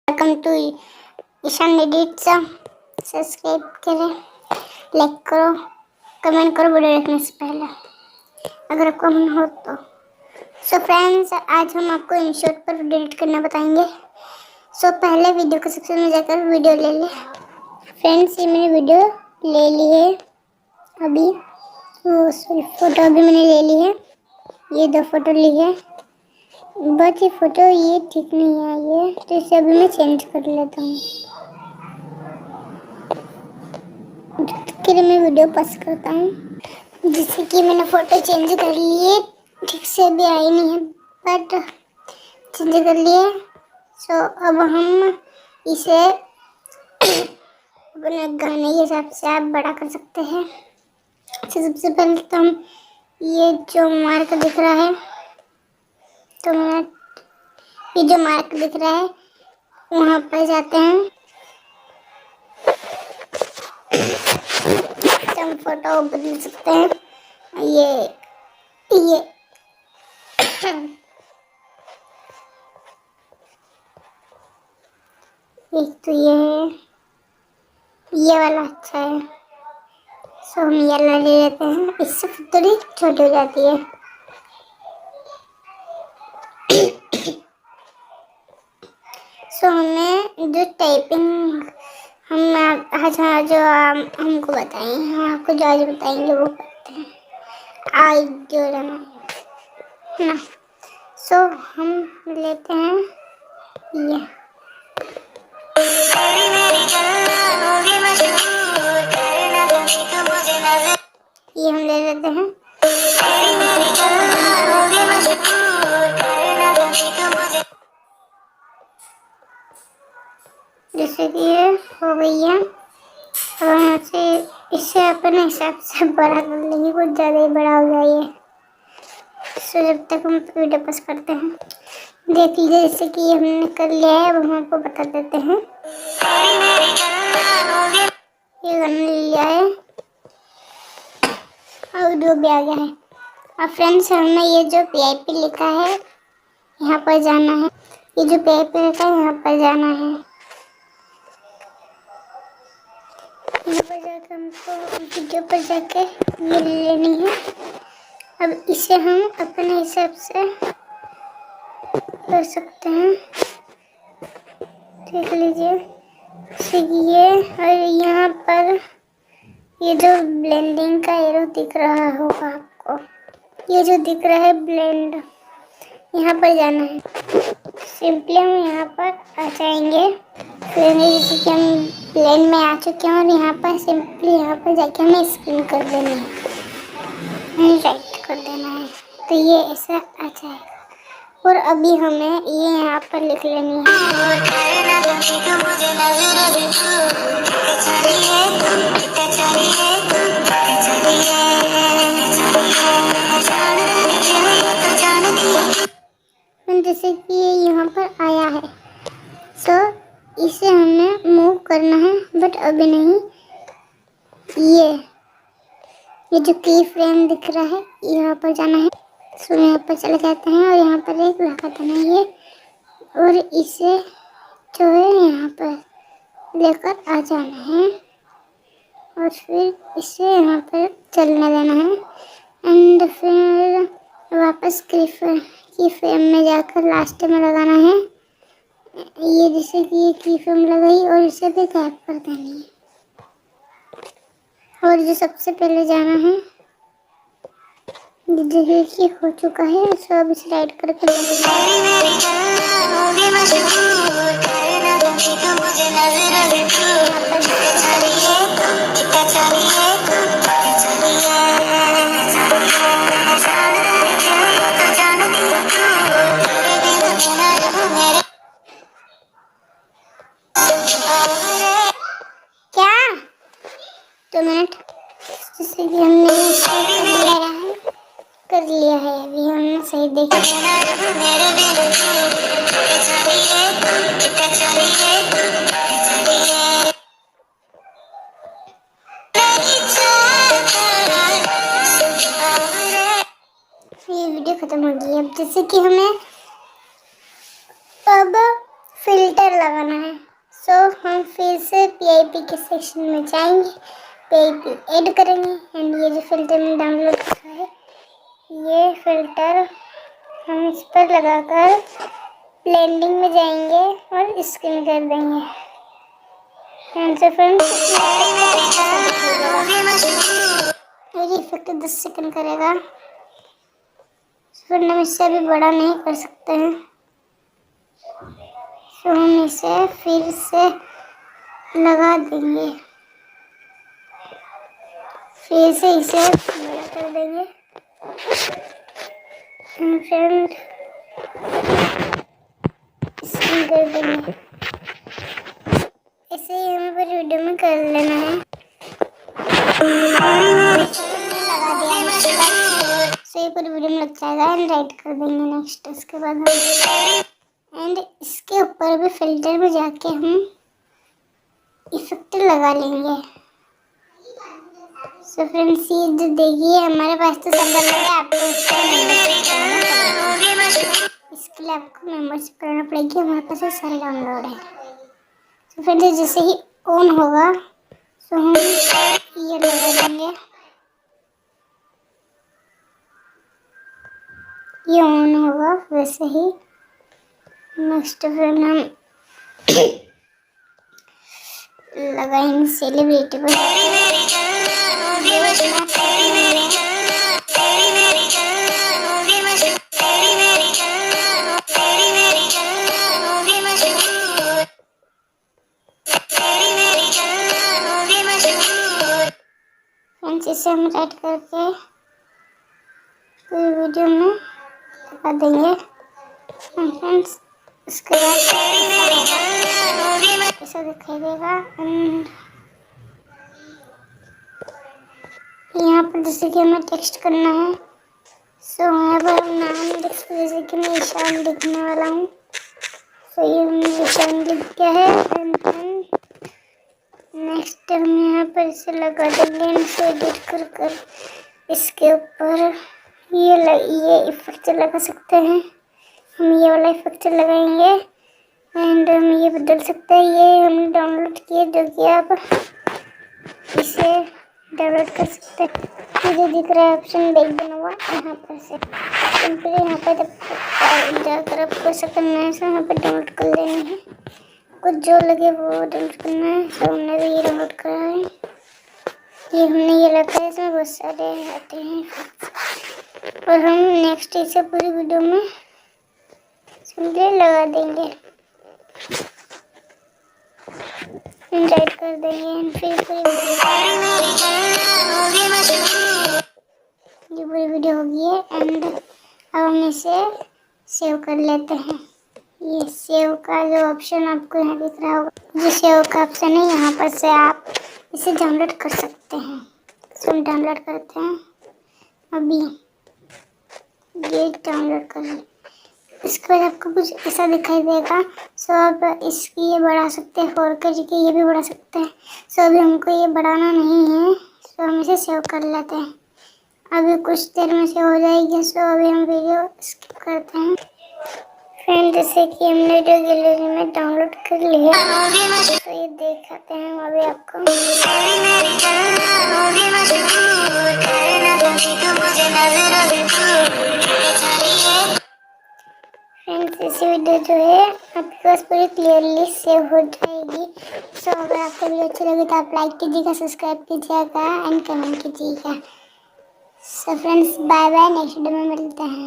Welcome to Ishan edits. Subscribe करें, like करो, comment करो वीडियो देखने से पहले अगर आपको मन हो तो। सो फ्रेंड्स, आज हम आपको इंशॉट पर एडिट करना बताएंगे। सो पहले वीडियो को सेक्शन में जाकर वीडियो ले ले। फ्रेंड्स, ये मैंने वीडियो ले ली है अभी, सॉरी फोटो अभी मैंने ले ली है। ये 2 फोटो ली है, बट ये फोटो ये ठीक नहीं है ये, तो इसे अभी मैं चेंज कर लेता हूँ। फिर मैं वीडियो पास करता हूँ। जैसे कि मैंने फोटो चेंज कर लिए, ठीक से भी आई नहीं है बट चेंज कर लिए। सो अब हम इसे अपने गाने के हिसाब से आप बड़ा कर सकते हैं। सबसे पहले तो हम ये जो मार्क दिख रहा है, तो ये जो मार्क दिख रहा है वहाँ पर जाते हैं। हम फोटो बदल सकते हैं। ये एक तो ये है, ये वाला अच्छा है। सो हम ये वाला ले लेते हैं, इससे थोड़ी छोटी हो जाती है। सो हमें जो टाइपिंग हम आज जो हमको बताएं, हम आपको जो आज बताएंगे वो करते हैं। आज जो ना, सो हम लेते हैं ये हम ले लेते हैं। जैसे कि ये हो गई है। अब हम इसे अपने हिसाब से बड़ा कर लेंगे, कुछ ज़्यादा ही बड़ा हो गया ये। सो जब तक हम वीडियो पास करते हैं, देख लीजिए जैसे कि हमने कर लिया है। अब हम आपको बता देते हैं, ये गाना ले लिया है और वीडियो भी आ गया है। अब फ्रेंड्स, हमें ये जो PIP लिखा है यहाँ पर जाना है। ये जो PIP लिखा है यहाँ पर जाना है। यहाँ पर जाकर हमको वीडियो पर जाके ये लेनी है। अब इसे हम अपने हिसाब से कर सकते हैं, देख लीजिए। ये और यहाँ पर ये जो ब्लेंडिंग का एरो दिख रहा होगा आपको, ये जो दिख रहा है ब्लेंड, यहाँ पर जाना है। सिंपली हम यहाँ पर आ जाएंगे। फिर जैसे कि हम ब्लेंड में आ चुके हैं और यहाँ पर सिंपली यहाँ पर जाके हमें स्पिन कर देना है, राइट कर देना है, तो ये ऐसा आ जाएगा। और अभी हमें ये यहाँ पर लिख लेनी है, जैसे कि ये यहाँ पर आया है। सो इसे हमें मूव करना है, बट अभी नहीं। ये जो की फ्रेम दिख रहा है यहाँ पर जाना है। सो यहाँ पर चले जाते हैं और यहाँ पर एक लगा देना है ये, और इसे जो है यहाँ पर लेकर आ जाना है और फिर इसे यहाँ पर चलने देना है। एंड फिर वापस की फ्रेम में जाकर लास्ट में लगाना है। ये जैसे कि ये की फ्रेम लगाई और इसे भी गायब कर देनी है। और जो सबसे पहले जाना है, देखिए कि हो चुका है। सो अब इसे राइट करके क्या 2 मिनट, जैसे कि हमने कर लिया है। अभी हमने सही देखा, ये वीडियो खत्म हो गई। अब जैसे कि हमें अब फिल्टर लगाना है। सो हम फिर से PIP के सेक्शन में जाएंगे, PIP ऐड करेंगे एंड ये जो फिल्टर में डाउनलोड किया है ये फिल्टर हम इस पर लगाकर ब्लेंडिंग में जाएंगे और स्क्रीन कर देंगे। मेरी इफेक्ट 10 सेकंड करेगा, फिर हम इससे अभी बड़ा नहीं कर सकते हैं। तो हम इसे फिर से लगा देंगे, फिर से इसे बड़ा कर देंगे। फ्रेंड स्क्रीन कर देंगे। ऐसे ही हमें पूरी वीडियो में कर लेना है। सो ये पूरी वीडियो में लग जाएगा एंड राइट कर देंगे नेक्स्ट। उसके बाद हम एंड इसके ऊपर भी फिल्टर में जाके हम इफेक्ट लगा लेंगे। सो फ्रेंड्स ये जो देखिए हमारे पास तो सब बन गया। आपको इसके लिए आपको मेंबरशिप करना पड़ेगी। हमारे पास ये सारे डाउनलोड है। तो फ्रेंड्स जैसे ही ऑन होगा तो हम ये लगा देंगे। ये ऑन होगा वैसे ही नेक्स्ट फ्रेंड हम लगाएंगे सेलिब्रिटी पर। फ्रेंड्स इसे हम ऐड करके पूरी वीडियो में लगा देंगे। फ्रेंड्स उसके बाद ऐसा दिखाई देगा एंड यहाँ पर जैसे कि हमें टेक्स्ट करना है। सो यहाँ पर हम नाम लिख, जैसे कि मैं ईशान लिखने वाला हूँ। सो ये हमने ईशान लिख दिया है एंड नेक्स्ट हम यहाँ पर इसे लगा देंगे। इसे एडिट कर कर इसके ऊपर ये इफेक्ट लगा सकते हैं। हम ये वाला इफेक्ट लगाएंगे एंड हम ये बदल सकते हैं। ये हमने डाउनलोड किए जो कि आप इसे डाउनलोड कर सकते हैं। ये जो दिख रहा है ऑप्शन बैक बना हुआ यहाँ पर से सिंपली यहाँ पर जब जाकर आपको ऐसा करना है। सो यहाँ पर डाउनलोड कर लेना है, कुछ जो लगे वो डाउनलोड करना है। सो हमने भी ये डाउनलोड करा है। ये हमने ये रखा है, इसमें बहुत सारे आते हैं और हम नेक्स्ट इसे पूरी वीडियो में सिंपली लगा देंगे, राइट कर देंगे फिर ये पूरी वीडियो हो गई है एंड अब हम इसे सेव कर लेते हैं। ये सेव का जो ऑप्शन आपको यहाँ दिख रहा होगा, जो सेव का ऑप्शन है यहाँ पर से आप इसे डाउनलोड कर सकते हैं। तो हम डाउनलोड करते हैं, अभी ये डाउनलोड कर लें। इसके बाद आपको कुछ ऐसा दिखाई देगा। सो आप इसकी ये बढ़ा सकते हैं 4K की, ये भी बढ़ा सकते हैं। सो अभी हमको ये बढ़ाना नहीं है, सो हम इसे सेव कर लेते हैं। अभी कुछ देर में सेव हो जाएगी। सो अभी हम वीडियो स्किप करते हैं। फ्रेंड जैसे कि हमने वीडियो गैलरी में डाउनलोड कर लिया तो ये दिखाते हैं अभी आपको। फ्रेंड्स इसी वीडियो जो है आपके पास पूरी क्लियरली सेव हो जाएगी। सो अगर आपको वीडियो अच्छी लगी तो आप लाइक कीजिएगा, सब्सक्राइब कीजिएगा एंड कमेंट कीजिएगा। So friends bye bye, next video में मिलते हैं।